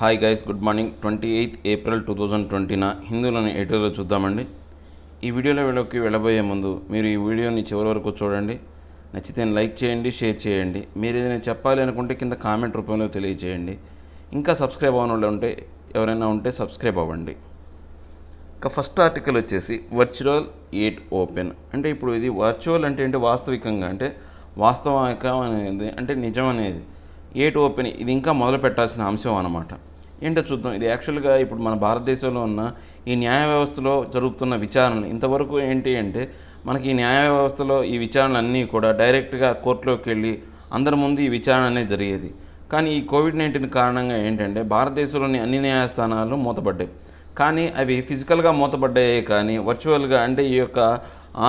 Hi guys, good morning. 28 April 2020 హిందూలోని editorial చూద్దామండి. ఈ వీడియోలోకి వెళ్ళబోయే ముందు మీరు ఈ వీడియోని చివరి వరకు చూడండి. నచ్చితే లైక్ చేయండి, షేర్ చేయండి. మీరు ఏదైనా చెప్పాలి అనుకుంటే కింద కామెంట్ రూపంలో తెలియజేయండి. ఇంకా సబ్స్క్రైబ్ అవ్వని వాళ్ళు ఉంటే ఎవరైనా ఉంటే సబ్స్క్రైబ్ అవ్వండి. ఇక ఫస్ట్ ఆర్టికల్ వచ్చేసి వర్చువల్ 8 ఓపెన్. అంటే ఇప్పుడు ఇది వర్చువల్ అంటే ఏంటి, వాస్తవికంగా అంటే వాస్తవికం అనేది అంటే నిజం అనేది 8 ఓపెన్ ఇది ఇంకా మొదలు పెట్టాల్సిన అంశం అన్నమాట. ఏంటో చూద్దాం. ఇది యాక్చువల్గా ఇప్పుడు మన భారతదేశంలో ఉన్న ఈ న్యాయ వ్యవస్థలో జరుగుతున్న విచారణలు ఇంతవరకు ఏంటి అంటే మనకి ఈ న్యాయ వ్యవస్థలో ఈ విచారణలన్నీ కూడా డైరెక్ట్గా కోర్టులోకి వెళ్ళి అందరి ముందు ఈ విచారణ అనేది జరిగేది. కానీ ఈ కోవిడ్-19 కారణంగా ఏంటంటే భారతదేశంలోని అన్ని న్యాయస్థానాలు మూతపడ్డాయి. కానీ అవి ఫిజికల్గా మూతపడ్డాయి, కానీ వర్చువల్గా అంటే ఈ యొక్క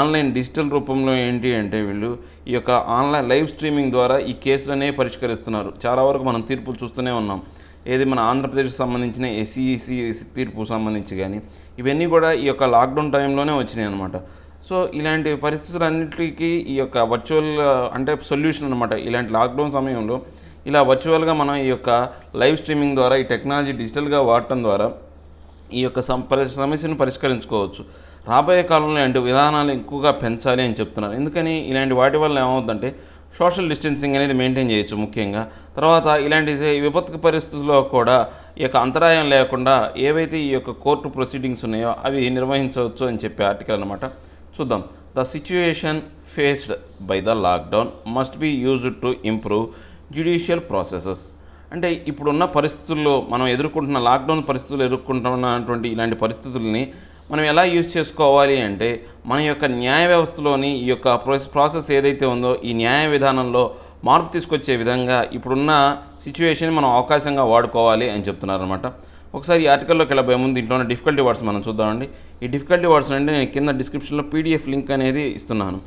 ఆన్లైన్ డిజిటల్ రూపంలో ఏంటి అంటే వీళ్ళు ఈ యొక్క ఆన్లైన్ లైవ్ స్ట్రీమింగ్ ద్వారా ఈ కేసులనే పరిష్కరిస్తున్నారు. చాలా వరకు మనం తీర్పులు చూస్తూనే ఉన్నాం. ఏది మన ఆంధ్రప్రదేశ్కి సంబంధించిన ఎస్ఈసి తీర్పు సంబంధించి కానీ ఇవన్నీ కూడా ఈ యొక్క లాక్డౌన్ టైంలోనే వచ్చినాయి అనమాట. సో ఇలాంటి పరిస్థితులన్నింటికి ఈ యొక్క వర్చువల్ అంటే సొల్యూషన్ అనమాట. ఇలాంటి లాక్డౌన్ సమయంలో ఇలా వర్చువల్గా మనం ఈ యొక్క లైవ్ స్ట్రీమింగ్ ద్వారా ఈ టెక్నాలజీ డిజిటల్గా వాడటం ద్వారా ఈ యొక్క సమస్యను పరిష్కరించుకోవచ్చు. రాబోయే కాలంలో ఇలాంటి విధానాలు ఎక్కువగా పెంచాలి అని చెప్తున్నారు. ఎందుకని ఇలాంటి వాటి వల్ల ఏమవుతుందంటే సోషల్ డిస్టెన్సింగ్ అనేది మెయింటైన్ చేయొచ్చు ముఖ్యంగా. తర్వాత ఇలాంటి విపత్తు పరిస్థితుల్లో కూడా ఈ యొక్క అంతరాయం లేకుండా ఏవైతే ఈ యొక్క కోర్టు ప్రొసీడింగ్స్ ఉన్నాయో అవి నిర్వహించవచ్చు అని చెప్పే ఆర్టికల్ అనమాట. చూద్దాం. The situation faced by the lockdown must be used to improve judicial processes. అంటే ఇప్పుడున్న పరిస్థితుల్లో మనం ఎదుర్కొంటున్న లాక్డౌన్ పరిస్థితులు ఎదుర్కొంటున్నటువంటి ఇలాంటి పరిస్థితుల్ని మనం ఎలా యూజ్ చేసుకోవాలి అంటే మన యొక్క న్యాయ వ్యవస్థలోని ఈ యొక్క ప్రాసెస్ ఏదైతే ఉందో ఈ న్యాయ విధానంలో మార్పు తీసుకొచ్చే విధంగా ఇప్పుడున్న సిచ్యువేషన్ మనం అవకాశంగా వాడుకోవాలి అని చెప్తున్నారు అనమాట. ఒకసారి ఈ ఆర్టికల్లోకి వెళ్ళబోయే ముందు ఇంట్లోనే డిఫికల్టీ వర్డ్స్ మనం చూద్దామండి. ఈ డిఫికల్టీ వర్డ్స్ అంటే నేను కింద డిస్క్రిప్షన్లో పీడిఎఫ్ లింక్ అనేది ఇస్తున్నాను.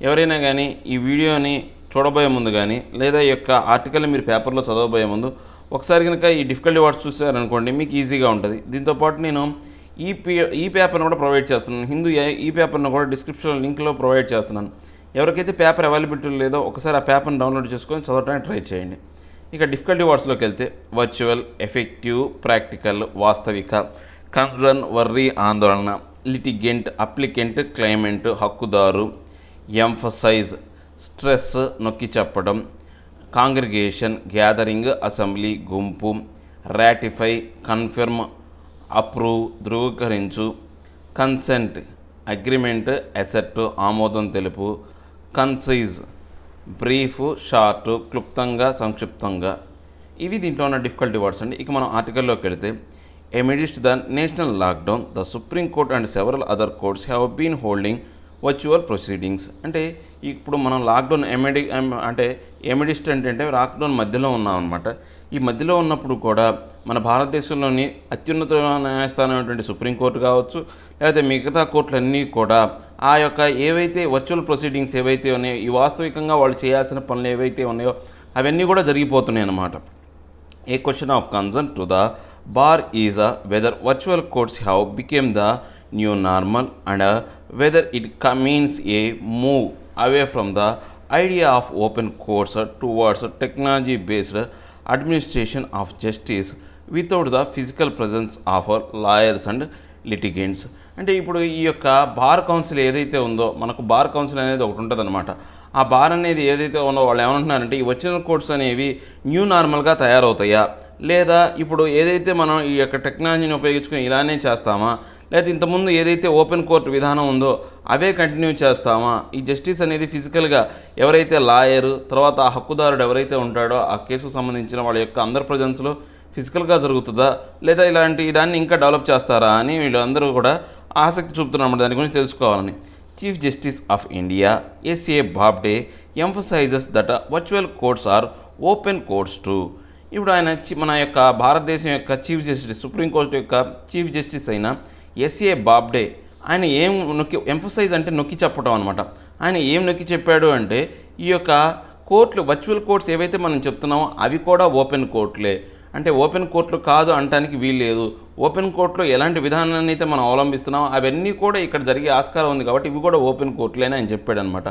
ఎవరైనా కానీ ఈ వీడియోని చూడబోయే ముందు కానీ లేదా ఈ యొక్క ఆర్టికల్ని మీరు పేపర్లో చదవబోయే ముందు ఒకసారి కనుక ఈ డిఫికల్టీ వర్డ్స్ చూసారనుకోండి మీకు ఈజీగా ఉంటుంది. దీంతోపాటు నేను ఈ పేపర్ను కూడా ప్రొవైడ్ చేస్తున్నాను. హిందూ ఈ పేపర్ను కూడా డిస్క్రిప్షన్ లింక్లో ప్రొవైడ్ చేస్తున్నాను. ఎవరికైతే పేపర్ అవైలబిలిటీ లేదో ఒకసారి ఆ పేపర్ని డౌన్లోడ్ చేసుకొని చదవడానికి ట్రై చేయండి. ఇక డిఫికల్టీ వర్డ్స్లోకి వెళ్తే వర్చువల్, ఎఫెక్టివ్, ప్రాక్టికల్, వాస్తవిక, కన్సర్న్, వర్రీ, ఆందోళన, లిటిగెంట్, అప్లికెంట్, క్లైమెంట్, హక్కుదారు, ఎంఫసైజ్, స్ట్రెస్, నొక్కి చెప్పడం, కాంగ్రిగేషన్, గ్యాదరింగ్, అసెంబ్లీ, గుంపు, రాటిఫై, కన్ఫర్మ్, అప్రూవ్, ధృవీకరించు, కన్సెంట్, అగ్రిమెంట్, అసెట్, ఆమోదం తెలుపు, కన్సైజ్, బ్రీఫ్, షార్ట్, క్లుప్తంగా, సంక్షిప్తంగా. ఇవి దీంట్లో ఉన్న డిఫికల్టీ వర్డ్స్ అండి. ఇక మనం ఆర్టికల్లోకి వెళితే amidst the national lockdown the Supreme Court and several other courts have been holding virtual proceedings. అంటే ఇప్పుడు మనం లాక్డౌన్ అంటే ఎమిడిస్ట్ అంటే లాక్డౌన్ మధ్యలో ఉన్నాం అనమాట. ఈ మధ్యలో ఉన్నప్పుడు కూడా మన భారతదేశంలోని అత్యున్నత న్యాయస్థానమైనటువంటి సుప్రీంకోర్టు కావచ్చు లేకపోతే మిగతా కోర్టులన్నీ కూడా ఆ యొక్క ఏవైతే వర్చువల్ ప్రొసీడింగ్స్ ఏవైతే ఉన్నాయో ఈ వాస్తవికంగా వాళ్ళు చేయాల్సిన పనులు ఏవైతే ఉన్నాయో అవన్నీ కూడా జరిగిపోతున్నాయి అన్నమాట. A question of concern to the bar is whether virtual courts have become the new normal and whether it means a move away from the idea of open courts towards technology based administration of justice without the physical presence of lawyers and litigants. అంటే ఇప్పుడు ఈ యొక్క bar council ఏదైతే ఉందో మనకు bar council అనేది ఒకటి ఉంటుంది అనమాట. ఆ బార్ అనేది ఏదైతే ఉందో వాళ్ళు ఏమంటున్నారంటే ఈ వచ్చిన కోర్ట్స్ అనేవి న్యూ నార్మల్గా తయారవుతాయా లేదా ఇప్పుడు ఏదైతే మనం ఈ యొక్క టెక్నాలజీని ఉపయోగించుకొని ఇలానే చేస్తామా లేదా ఇంతకుముందు ఏదైతే ఓపెన్ కోర్టు విధానం ఉందో అవే కంటిన్యూ చేస్తామా, ఈ జస్టిస్ అనేది ఫిజికల్గా ఎవరైతే లాయరు తర్వాత ఆ హక్కుదారుడు ఎవరైతే ఉంటాడో ఆ కేసుకు సంబంధించిన వాళ్ళ యొక్క అందరి ప్రజెన్స్లో ఫిజికల్గా జరుగుతుందా లేదా ఇలాంటి దాన్ని ఇంకా డెవలప్ చేస్తారా అని వీళ్ళందరూ కూడా ఆసక్తి చూపుతున్నమాట. దాని గురించి తెలుసుకోవాలని chief justice of India S A Bobde emphasises that virtual courts are open courts too. ఇప్పుడు ఆయన మన యొక్క భారతదేశం యొక్క చీఫ్ జస్టిస్ సుప్రీంకోర్టు యొక్క చీఫ్ జస్టిస్ అయిన ఎస్ఏ బాబ్డే ఆయన ఏం ఎంఫసైజ్ అంటే నొక్కి చెప్పడం అనమాట. ఆయన ఏం నొక్కి చెప్పాడు అంటే ఈ యొక్క కోర్టులు వర్చువల్ కోర్ట్స్ ఏవైతే మనం చెప్తున్నామో అవి కూడా ఓపెన్ కోర్టులే. అంటే ఓపెన్ కోర్టులు కాదు అనడానికి వీల్లేదు. ఓపెన్ కోర్టులో ఎలాంటి విధానాన్ని అయితే మనం అవలంబిస్తున్నామో అవన్నీ కూడా ఇక్కడ జరిగే ఆస్కారం ఉంది కాబట్టి ఇవి కూడా ఓపెన్ కోర్టులేనే అని చెప్పాడు అనమాట.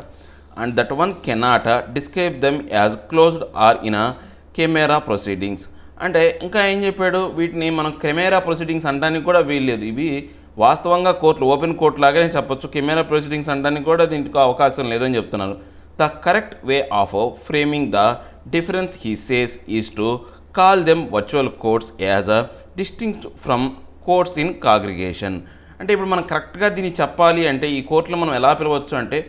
And that one cannot describe them as closed or in a camera proceedings. అంటే ఇంకా ఏం చెప్పాడు, వీటిని మనం కెమెరా ప్రొసీడింగ్స్ అనడానికి కూడా వీల్లేదు. ఇవి వాస్తవంగా కోర్టులు ఓపెన్ కోర్టు లాగానే చెప్పొచ్చు. కెమెరా ప్రొసీడింగ్స్ అనడానికి కూడా దీనికి అవకాశం లేదని చెప్తున్నారు. The correct way of framing the difference he says is to call them virtual courts as a distinct from courts in congregation. అంటే ఇప్పుడు మనం కరెక్ట్గా దీన్ని చెప్పాలి అంటే ఈ కోర్టులో మనం ఎలా పిలవచ్చు అంటే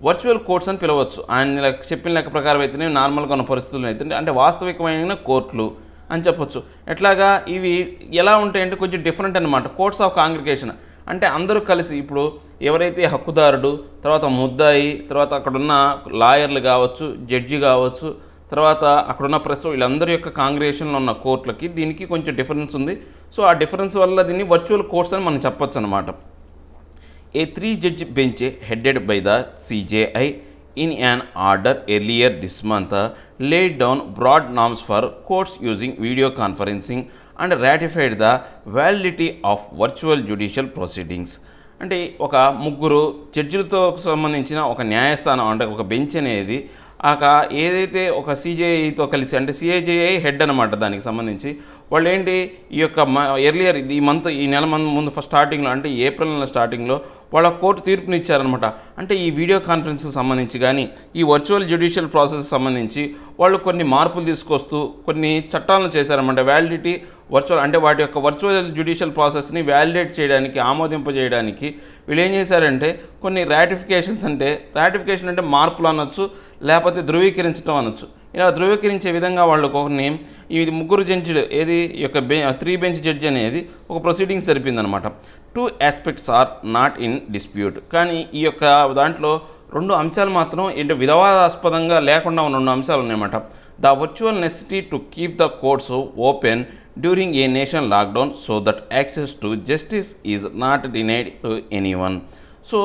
వర్చువల్ కోర్ట్స్ అని పిలవచ్చు. ఆయన చెప్పిన లెక్క ప్రకారం అయితేనే నార్మల్గా ఉన్న పరిస్థితులు అయితే అంటే వాస్తవికమైన కోర్టులు అని చెప్పొచ్చు. ఎట్లాగా ఇవి ఎలా ఉంటాయంటే కొంచెం డిఫరెంట్ అనమాట. కోర్ట్స్ ఆఫ్ కాంగ్రిగేషన్ అంటే అందరూ కలిసి ఇప్పుడు ఎవరైతే హక్కుదారుడు, తర్వాత ముద్దాయి, తర్వాత అక్కడున్న లాయర్లు కావచ్చు, జడ్జి కావచ్చు, తర్వాత అక్కడున్న ప్రెస్, వీళ్ళందరి యొక్క కాంగ్రిగేషన్లో ఉన్న కోర్టులకి దీనికి కొంచెం డిఫరెన్స్ ఉంది. సో ఆ డిఫరెన్స్ వల్ల దీన్ని వర్చువల్ కోర్ట్స్ అని మనం చెప్పొచ్చు అనమాట. A 3-judge bench headed by the CJI in an order earlier this month laid down broad norms for courts using video conferencing and ratified the validity of virtual judicial proceedings. అంటే ఒక ముగ్గురు జడ్జిలతో సంబంధించిన ఒక న్యాయస్థానం అంటే ఒక బెంచ్ అనేది ఏదైతే ఒక సిజేఐతో కలిసి అంటే సిఐజేఐ హెడ్ అనమాట దానికి సంబంధించి వాళ్ళు ఏంటి ఈ యొక్క ఎర్లియర్ ఈ నెల ముందు స్టార్టింగ్లో అంటే ఏప్రిల్ నెల స్టార్టింగ్లో వాళ్ళ కోర్టు తీర్పునిచ్చారనమాట. అంటే ఈ వీడియో కాన్ఫరెన్స్కి సంబంధించి కానీ ఈ వర్చువల్ జ్యుడిషియల్ ప్రాసెస్ సంబంధించి వాళ్ళు కొన్ని మార్పులు తీసుకొస్తూ కొన్ని చట్టాలను చేశారనమాట. వ్యాలిడిటీ వర్చువల్ అంటే వాటి యొక్క వర్చువల్ జ్యుడిషియల్ ప్రాసెస్ని వ్యాలిడేట్ చేయడానికి, ఆమోదింపజేయడానికి వీళ్ళు ఏం చేశారంటే కొన్ని రాటిఫికేషన్ అంటే మార్పులు అనొచ్చు, లేకపోతే ధృవీకరించడం అనొచ్చు. ఇలా ధృవీకరించే విధంగా వాళ్ళు కొన్ని ఇది ముగ్గురు జడ్జిలు ఈ యొక్క 3 బెంచ్ జడ్జి అనేది ఒక ప్రొసీడింగ్స్ జరిపిందనమాట. 2 aspects are not in dispute. కానీ ఈ యొక్క దాంట్లో 2 అంశాలు మాత్రం వివాదాస్పదంగా లేకుండా ఉన్న 2 అంశాలు ఉన్నాయన్నమాట. The virtual necessity to keep the courts open during a nation lockdown so that access to justice is not denied to anyone. So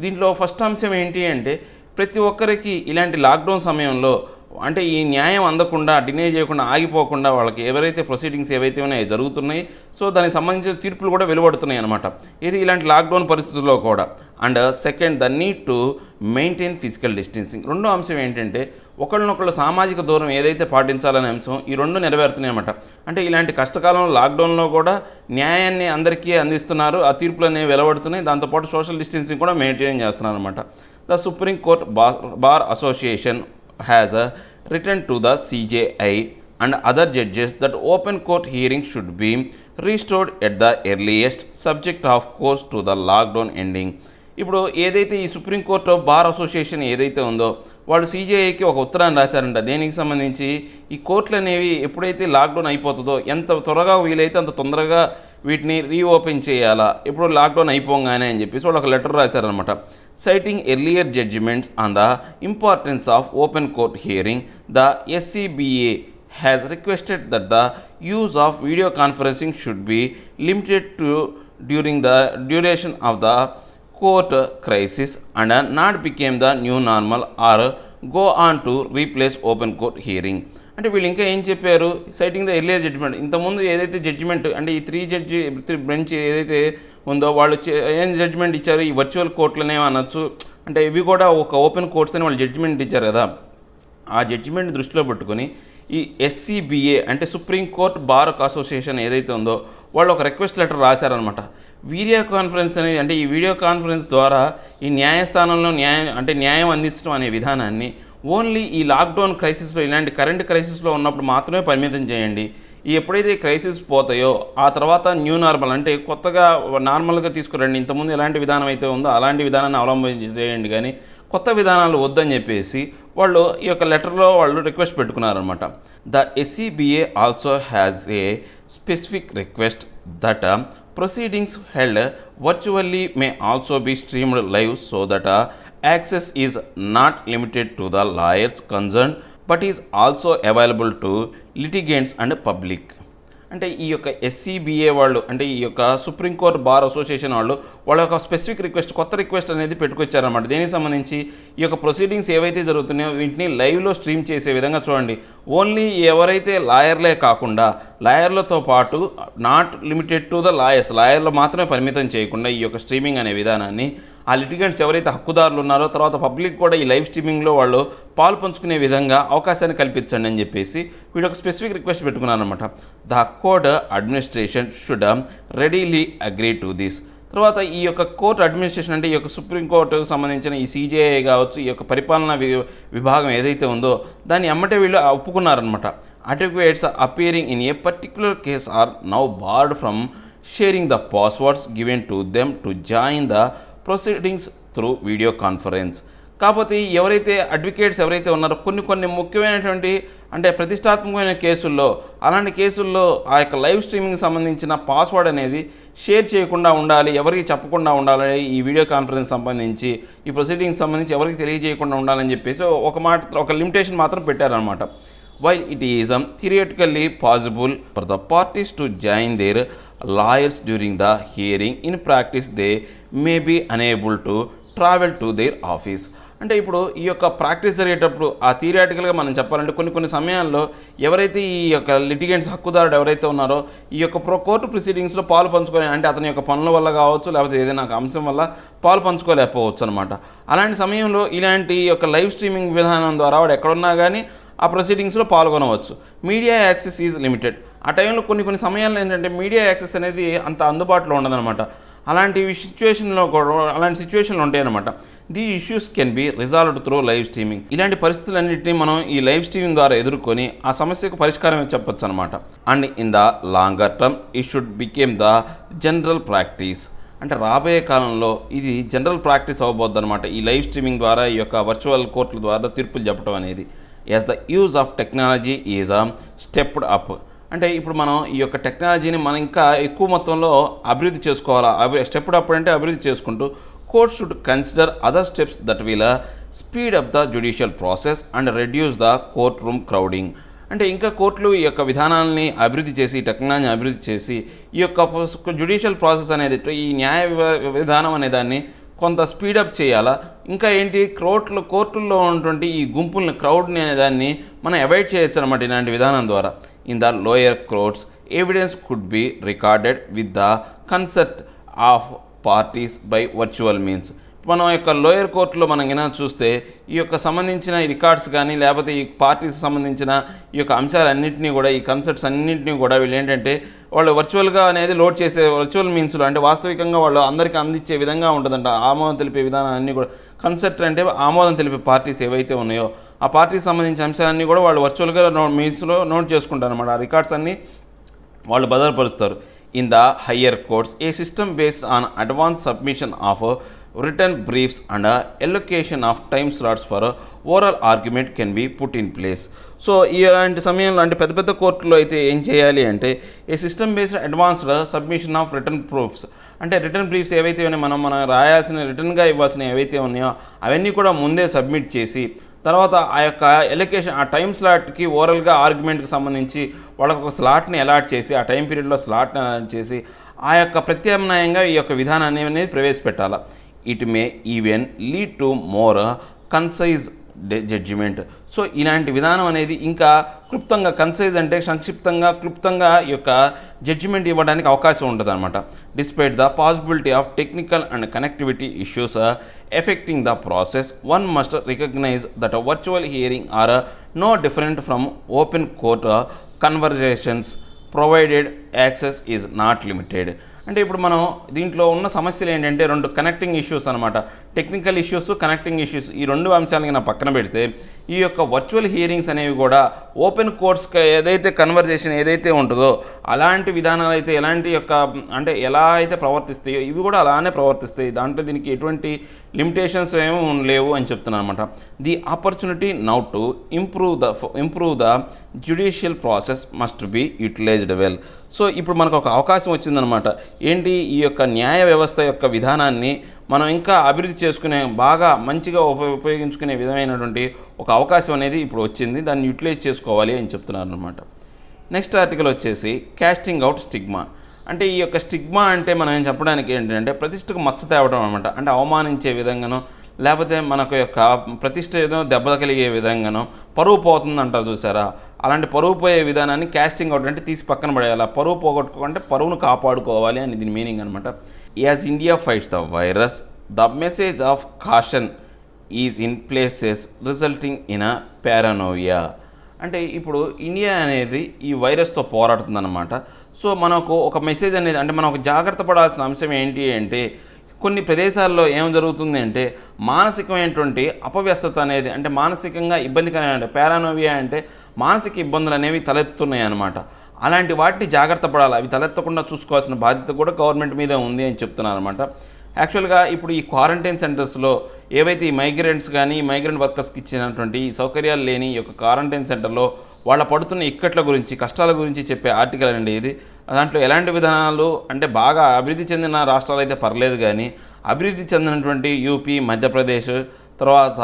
దీంట్లో ఫస్ట్ అంశం ఏంటి అంటే ప్రతి ఒక్కరికి ఇలాంటి లాక్డౌన్ సమయంలో అంటే ఈ న్యాయం అందకుండా, డినే చేయకుండా, ఆగిపోకుండా వాళ్ళకి ఎవరైతే ప్రొసీడింగ్స్ ఏవైతే ఉన్నాయో జరుగుతున్నాయి. సో దానికి సంబంధించిన తీర్పులు కూడా వెలువడుతున్నాయి అనమాట ఇలాంటి లాక్డౌన్ పరిస్థితుల్లో కూడా. And second, the need to maintain physical distancing. రెండో అంశం ఏంటంటే ఒకళ్ళనొకళ్ళు సామాజిక దూరం ఏదైతే పాటించాలనే అంశం ఈ 2 నెరవేరుతున్నాయి అనమాట. అంటే ఇలాంటి కష్టకాలంలో లాక్డౌన్లో కూడా న్యాయాన్ని అందరికీ అందిస్తున్నారు, ఆ తీర్పులు అనేవి వెలువడుతున్నాయి. దాంతోపాటు సోషల్ డిస్టెన్సింగ్ కూడా మెయింటైన్ చేస్తున్నారు అనమాట. The Supreme court bar association has written to the CJI and other judges that open court hearings should be restored at the earliest, subject of course to the lockdown ending. ఇప్పుడు ఏదైతే ఈ supreme court bar association ఏదైతే ఉందో వాళ్ళు సిజేఐకి ఒక ఉత్తరాన్ని రాశారంట. దేనికి సంబంధించి ఈ కోర్టులు అనేవి ఎప్పుడైతే లాక్డౌన్ అయిపోతుందో ఎంత త్వరగా వీలైతే అంత తొందరగా వీటిని రీఓపెన్ చేయాలా, ఎప్పుడు లాక్డౌన్ అయిపోగానే అని చెప్పేసి వాళ్ళు ఒక లెటర్ రాశారనమాట. Citing earlier judgments on the importance of open court hearing, the SCBA has requested that the use of video conferencing should be limited to during the duration of the court crisis and not become the new normal or go on to replace open court hearing. అంటే వీళ్ళు ఇంకా ఏం చెప్పారు, citing the earlier judgement, ఇంతకుముందు ఏదైతే judgement అంటే ఈ 3 bench ఏదైతే ఉందో వాళ్ళు ఏం జడ్జిమెంట్ ఇచ్చారు, ఈ వర్చువల్ కోర్టులనే అనొచ్చు, అంటే ఇవి కూడా ఒక ఓపెన్ కోర్ట్స్ అని వాళ్ళు జడ్జిమెంట్ ఇచ్చారు కదా. ఆ జడ్జిమెంట్ దృష్టిలో పెట్టుకొని ఈ SCBA అంటే సుప్రీం కోర్ట్ బార్ అసోసియేషన్ ఏదైతే ఉందో వాళ్ళు ఒక రిక్వెస్ట్ లెటర్ రాశారనమాట. వీడియో కాన్ఫరెన్స్ అనేది అంటే ఈ వీడియో కాన్ఫరెన్స్ ద్వారా ఈ న్యాయస్థానంలో న్యాయం అందించడం అనే విధానాన్ని ఓన్లీ ఈ లాక్డౌన్ క్రైసిస్లో ఇలాంటి కరెంట్ క్రైసిస్లో ఉన్నప్పుడు మాత్రమే పరిమితం చేయండి. ఎప్పుడైతే క్రైసిస్ పోతాయో ఆ తర్వాత న్యూ నార్మల్ అంటే కొత్తగా నార్మల్గా తీసుకురండి, ఇంతకుముందు ఎలాంటి విధానం అయితే ఉందో అలాంటి విధానాన్ని అవలంబించేయండి, కానీ కొత్త విధానాలు వద్దని చెప్పేసి వాళ్ళు ఈ యొక్క లెటర్లో వాళ్ళు రిక్వెస్ట్ పెట్టుకున్నారనమాట. The SCBA also has a specific request that proceedings held virtually may also be streamed live so that access is not limited to the lawyers concerned but is also available to litigants and public. అంటే ఈ యొక్క SCBA వాళ్ళు అంటే ఈ యొక్క supreme court bar association వాళ్ళ యొక్క specific request, కొత్త రిక్వెస్ట్ అనేది పెట్టుకొచ్చారన్నమాట. దేనికి సంబంధించి ఈ యొక్క ప్రొసీడింగ్స్ ఏవైతే జరుగుతున్నాయో వీటిని లైవ్లో స్ట్రీమ్ చేసే విధంగా చూడండి. ఓన్లీ ఎవరైతే లాయర్లే కాకుండా లాయర్లతో పాటు నాట్ లిమిటెడ్ టు ద లాయర్లు మాత్రమే పరిమితం చేయకుండా ఈ యొక్క స్ట్రీమింగ్ అనే విధానాన్ని ఆ లిటిగెంట్స్ ఎవరైతే హక్కుదారులు ఉన్నారో తర్వాత పబ్లిక్ కూడా ఈ లైవ్ స్ట్రీమింగ్లో వాళ్ళు పాలు పంచుకునే విధంగా అవకాశాన్ని కల్పించండి అని చెప్పేసి వీడు ఒక స్పెసిఫిక్ రిక్వెస్ట్ పెట్టుకున్నాను అనమాట. The court administration should readily agree to this. తర్వాత ఈ యొక్క కోర్టు అడ్మినిస్ట్రేషన్ అంటే ఈ యొక్క సుప్రీంకోర్టుకు సంబంధించిన ఈ సీజేఐ కావచ్చు, ఈ యొక్క పరిపాలనా విభాగం ఏదైతే ఉందో దాన్ని ఎమ్మటే వీళ్ళు ఒప్పుకున్నారనమాట. Advocates appearing in a particular case are now barred from sharing the passwords given to them to join the proceedings through video conference. కాకపోతే ఎవరైతే అడ్వకేట్స్ ఎవరైతే ఉన్నారో కొన్ని ముఖ్యమైనటువంటి అంటే ప్రతిష్టాత్మకమైన కేసుల్లో అలాంటి కేసుల్లో ఆ యొక్క లైవ్ స్ట్రీమింగ్కి సంబంధించిన పాస్వర్డ్ అనేది షేర్ చేయకుండా ఉండాలి, ఎవరికి చెప్పకుండా ఉండాలి, ఈ వీడియో కాన్ఫరెన్స్ సంబంధించి ఈ ప్రొసీడింగ్స్ సంబంధించి ఎవరికి తెలియజేయకుండా ఉండాలని చెప్పేసి ఒక లిమిటేషన్ మాత్రం పెట్టారనమాట. While it is theoretically possible for the parties to join their lawyers during the hearing, in practice they may be unable to travel to their office. అంటే ఇప్పుడు ఈ యొక్క ప్రాక్టీస్ జరిగేటప్పుడు ఆ థియరిటికల్గా మనం చెప్పాలంటే కొన్ని సమయాల్లో ఎవరైతే ఈ యొక్క లిటిగెంట్స్ హక్కుదారుడు ఎవరైతే ఉన్నారో ఈ యొక్క కోర్టు ప్రొసీడింగ్స్లో పాలు పంచుకొని అంటే అతని యొక్క పనుల వల్ల కావచ్చు లేకపోతే ఏదైనా అంశం వల్ల పాలు పంచుకోలేకపోవచ్చు అనమాట. అలాంటి సమయంలో ఇలాంటి యొక్క లైవ్ స్ట్రీమింగ్ విధానం ద్వారా వాడు ఎక్కడున్నా కానీ ఆ ప్రొసీడింగ్స్లో పాల్గొనవచ్చు. Media access is limited. ఆ టైంలో కొన్ని సమయాల్లో ఏంటంటే మీడియా యాక్సెస్ అనేది అంత అందుబాటులో ఉండదన్నమాట. అలాంటి సిచ్యువేషన్లు ఉంటాయన్నమాట. దీ issues can be resolved through live streaming. ఇలాంటి పరిస్థితులన్నింటినీ మనం ఈ లైవ్ స్ట్రీమింగ్ ద్వారా ఎదుర్కొని ఆ సమస్యకు పరిష్కారం చెప్పొచ్చు అనమాట. And in the longer term it should became the general practice. అంటే రాబోయే కాలంలో ఇది జనరల్ ప్రాక్టీస్ అవ్వబోద్ది అనమాట. ఈ లైవ్ స్ట్రీమింగ్ ద్వారా ఈ యొక్క వర్చువల్ కోర్టుల ద్వారా తీర్పులు చెప్పడం అనేది. As the use of technology is stepped up. అంటే ఇప్పుడు మనం ఈ యొక్క టెక్నాలజీని మనం ఇంకా ఎక్కువ మొత్తంలో అభివృద్ధి చేసుకోవాలా. స్టెప్డ్ అప్ అంటే అభివృద్ధి చేసుకుంటూ court should consider other steps that will speed up the judicial process and reduce the court room crowding. అంటే ఇంకా కోర్టులు ఈ యొక్క విధానాలని అభివృద్ధి చేసి టెక్నాలజీని అభివృద్ధి చేసి ఈ యొక్క జ్యుడిషియల్ ప్రాసెస్ అనేది ఈ న్యాయ విధానం అనే దాన్ని కొంత స్పీడప్ చేయాలా. ఇంకా ఏంటి కోర్టుల్లో ఉన్నటువంటి ఈ గుంపుల్ని క్రౌడ్ని అనే దాన్ని మనం అవాయిడ్ చేయొచ్చు అనమాట ఇలాంటి విధానం ద్వారా. In the lower courts evidence could be recorded with the consent of parties by virtual means. మనం యొక్క లోయర్ కోర్టులో మనం ఏమైనా చూస్తే ఈ యొక్క సంబంధించిన ఈ రికార్డ్స్ కానీ లేకపోతే ఈ పార్టీస్ సంబంధించిన ఈ యొక్క అంశాలన్నింటినీ కూడా ఈ కన్సెప్ట్స్ అన్నింటినీ కూడా వీళ్ళు ఏంటంటే వాళ్ళు వర్చువల్గా అనేది లోడ్ చేసే వర్చువల్ మీన్స్లో అంటే వాస్తవికంగా వాళ్ళు అందరికీ అందించే విధంగా ఉంటుందంట. ఆమోదం తెలిపే విధానం అన్నీ కూడా కన్సెప్ట్ అంటే ఆమోదం తెలిపే పార్టీస్ ఏవైతే ఉన్నాయో ఆ పార్టీకి సంబంధించిన అంశాలన్నీ కూడా వాళ్ళు వర్చువల్గా మీన్స్లో నోట్ చేసుకుంటారు అనమాట. ఆ రికార్డ్స్ అన్నీ వాళ్ళు భద్రపరుస్తారు. In the higher courts A system based on advance submission of written briefs and allocation of time slots for oral argument can be put in place. So ఇలాంటి సమయంలో అంటే పెద్ద కోర్టులో అయితే ఏం చేయాలి అంటే a system based advanced submission of written proofs అంటే రిటర్న్ బ్రీఫ్స్ ఏవైతే ఉన్నాయో మనం రాయాల్సిన రిటర్న్గా ఇవ్వాల్సిన ఏవైతే ఉన్నాయో అవన్నీ కూడా ముందే సబ్మిట్ చేసి తర్వాత ఆ యొక్క ఎలొకేషన్ ఆ టైం స్లాట్కి ఓరల్గా ఆర్గ్యుమెంట్కి సంబంధించి వాళ్ళకు ఒక స్లాట్ని అలాట్ చేసి ఆ టైం పీరియడ్లో స్లాట్ని అలాట్ చేసి ఆ యొక్క ప్రత్యామ్నాయంగా ఈ యొక్క విధానాన్ని అనేది ప్రవేశపెట్టాలి. It may even lead to more concise judgment. So ఇలాంటి విధానం అనేది ఇంకా క్లుప్తంగా కన్సైజ్ అంటే క్లుప్తంగా ఈ యొక్క జడ్జిమెంట్ ఇవ్వడానికి అవకాశం ఉంటుంది అనమాట. Despite the possibility of technical and connectivity issues affecting the process one must recognise that virtual hearing are no different from open court conversations provided access is not limited. అంటే ఇప్పుడు మనం దీంట్లో ఉన్న సమస్యలు ఏంటంటే రెండు కనెక్టింగ్ ఇష్యూస్ అనమాట. Technical issues, connecting issues ఈ రెండు అంశాలకి నా పక్కన పెడితే ఈ యొక్క వర్చువల్ హియరింగ్స్ అనేవి కూడా ఓపెన్ కోర్ట్స్కి ఏదైతే కన్వర్జేషన్ ఏదైతే ఉంటుందో అలాంటి విధానాలు అయితే ఎలాంటి యొక్క అంటే ఎలా అయితే ప్రవర్తిస్తాయో ఇవి కూడా అలానే ప్రవర్తిస్తాయి. దాంట్లో దీనికి ఎటువంటి లిమిటేషన్స్ ఏమీ లేవు అని చెప్తున్నాను అనమాట. The opportunity now to improve the judicial process must be utilised well. So ఇప్పుడు మనకు ఒక అవకాశం వచ్చిందనమాట. ఏంటి ఈ యొక్క న్యాయ వ్యవస్థ యొక్క విధానాన్ని మనం ఇంకా అభివృద్ధి చేసుకునే బాగా మంచిగా ఉపయోగించుకునే విధమైనటువంటి ఒక అవకాశం అనేది ఇప్పుడు వచ్చింది. దాన్ని యూటిలైజ్ చేసుకోవాలి అని చెప్తున్నారు అనమాట. నెక్స్ట్ ఆర్టికల్ వచ్చేసి కాస్టింగ్ అవుట్ స్టిగ్మా. అంటే ఈ యొక్క స్టిగ్మా అంటే మనం చెప్పడానికి ఏంటంటే ప్రతిష్టకు మచ్చ తేవడం అనమాట. అంటే అవమానించే విధంగానో లేకపోతే మనకు యొక్క ప్రతిష్ట ఏదో దెబ్బ కలిగే విధంగానో పరువు పోతుంది అంటారు చూసారా. అలాంటి పరువు పోయే విధానాన్ని కాస్టింగ్ అవుట్ అంటే తీసి పక్కన పడేయాలి. పరువు పోగొట్టుకోవాలంటే పరువును కాపాడుకోవాలి అని దీని మీనింగ్ అనమాట. As India fights the virus the message of caution is in places resulting in a paranoia. అంటే ఇప్పుడు ఇండియా అనేది ఈ వైరస్తో పోరాడుతుందన్నమాట. సో మనకు ఒక మెసేజ్ అనేది, అంటే మనం ఒక జాగ్రత్త పడాల్సిన అంశం ఏంటి అంటే, కొన్ని ప్రదేశాల్లో ఏం జరుగుతుంది అంటే మానసికమైనటువంటి అపవ్యస్తత అనేది, అంటే మానసికంగా ఇబ్బందికరమైన, పారానోవియా అంటే మానసిక ఇబ్బందులు అనేవి తలెత్తున్నాయి అన్నమాట. అలాంటి వాటిని జాగ్రత్త పడాలి, అవి తలెత్తకుండా చూసుకోవాల్సిన బాధ్యత కూడా గవర్నమెంట్ మీద ఉంది అని చెప్తున్నారు అనమాట. యాక్చువల్గా ఇప్పుడు ఈ క్వారంటైన్ సెంటర్స్లో ఏవైతే ఈ మైగ్రెంట్స్ కానీ మైగ్రెంట్ వర్కర్స్కి ఇచ్చినటువంటి ఈ సౌకర్యాలు లేని ఈ యొక్క క్వారంటైన్ సెంటర్లో వాళ్ళ పడుతున్న ఇక్కట్ల గురించి, కష్టాల గురించి చెప్పే ఆర్టికల్ అండి ఇది. దాంట్లో ఎలాంటి విధానాలు అంటే, బాగా అభివృద్ధి చెందిన రాష్ట్రాలు అయితే పర్లేదు, కానీ అభివృద్ధి చెందినటువంటి యూపీ, మధ్యప్రదేశ్, తర్వాత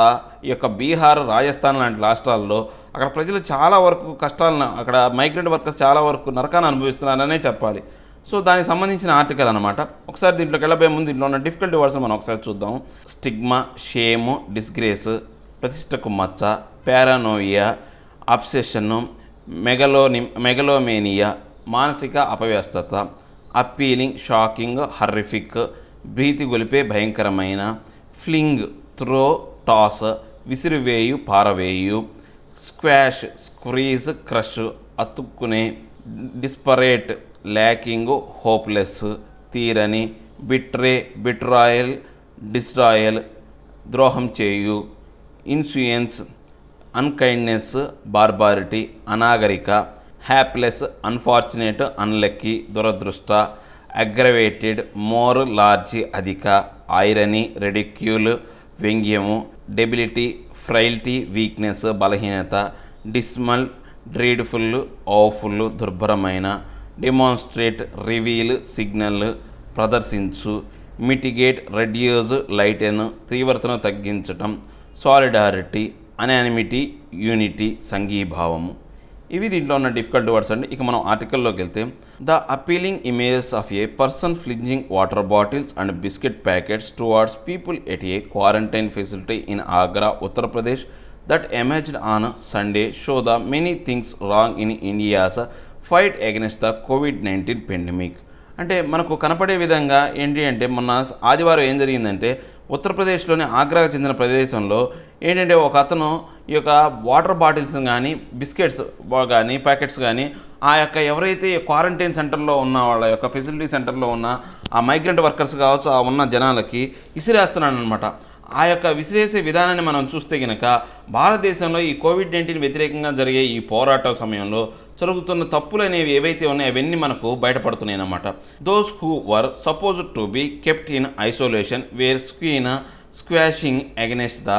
ఈ యొక్క బీహార్, రాజస్థాన్ లాంటి రాష్ట్రాల్లో అక్కడ ప్రజలు చాలా వరకు కష్టాలను, అక్కడ మైగ్రెంట్ వర్కర్స్ చాలా వరకు నరకాన్ని అనుభవిస్తున్నారనే చెప్పాలి. సో దానికి సంబంధించిన ఆర్టికల్ అనమాట. ఒకసారి దీంట్లోకి వెళ్ళబోయే ముందు దీంట్లో ఉన్న డిఫికల్టీ వర్డ్స్ మనం ఒకసారి చూద్దాం. స్టిగ్మా, షేము, డిస్గ్రేస్, ప్రతిష్టకు మచ్చ, పారానోయియా, అబ్సెషను, మెగలోమేనియా, మానసిక అపవ్యస్తత, అప్పీలింగ్, షాకింగ్, హర్రిఫిక్, భీతి గొలిపే భయంకరమైన, ఫ్లింగ్, త్రో, టాస్, విసిరివేయు, పారవేయు, స్క్వాష్, స్క్వీజ్, క్రష్, అతుక్కునే, డిస్పరేట్, ల్యాకింగ్, హోప్లెస్, తీరని, బిట్రాయల్, డిస్ట్రాయల్, ద్రోహం చేయు, ఇన్ఫ్లుయెన్స్, అన్కైండ్నెస్, బార్బారిటీ, అనాగరిక, హ్యాప్లెస్, అన్ఫార్చునేట్, అన్లక్కీ, దురదృష్ట, అగ్రవేటెడ్, మోర్, లార్జ్, అధిక, ఐరనీ, రెడిక్యూల్, వ్యంగ్యము, డెబిలిటీ, ఫ్రైల్టీ, వీక్నెస్, బలహీనత, డిస్మల్, డ్రీడ్ఫుల్, ఆఫుల్, దుర్భరమైన, డెమాన్స్ట్రేట్, రివీల్, సిగ్నల్, ప్రదర్శించు, మిటిగేట్, రెడ్యూస్, లైటెన్, తీవ్రతను తగ్గించటం, సాలిడారిటీ, అనానిమిటీ, యూనిటీ, సంఘీభావము. ఇవి దీంట్లో ఉన్న డిఫికల్ట్ వర్డ్స్ అండి. ఇక మనం ఆర్టికల్లోకి వెళ్తే, the appealing images of a person flinging water bottles and biscuit packets towards people at a quarantine facility in Agra, Uttar Pradesh that emerged on Sunday show the many things wrong in India's fight against the కోవిడ్-19 pandemic. అంటే మనకు కనపడే విధంగా ఏంటి అంటే, మొన్న ఆదివారం ఏం జరిగిందంటే, ఉత్తరప్రదేశ్లోని ఆగ్రాకు చెందిన ప్రదేశంలో ఏంటంటే, ఒక అతను ఈ యొక్క వాటర్ బాటిల్స్ కానీ, బిస్కెట్స్ కానీ, ప్యాకెట్స్ కానీ, ఆ యొక్క ఎవరైతే క్వారంటైన్ సెంటర్లో ఉన్న వాళ్ళ యొక్క ఫెసిలిటీ సెంటర్లో ఉన్న ఆ మైగ్రెంట్ వర్కర్స్ కావచ్చు, ఆ ఉన్న జనాలకి విసిరేస్తున్నాడు అనమాట. ఆ యొక్క విసిరేసే విధానాన్ని మనం చూస్తే కనుక, భారతదేశంలో ఈ కోవిడ్-19 వ్యతిరేకంగా జరిగే ఈ పోరాట సమయంలో జరుగుతున్న తప్పులు అనేవి ఏవైతే ఉన్నాయో అవన్నీ మనకు బయటపడుతున్నాయి అన్నమాట. Those who were supposed to be kept in isolation were squashing against the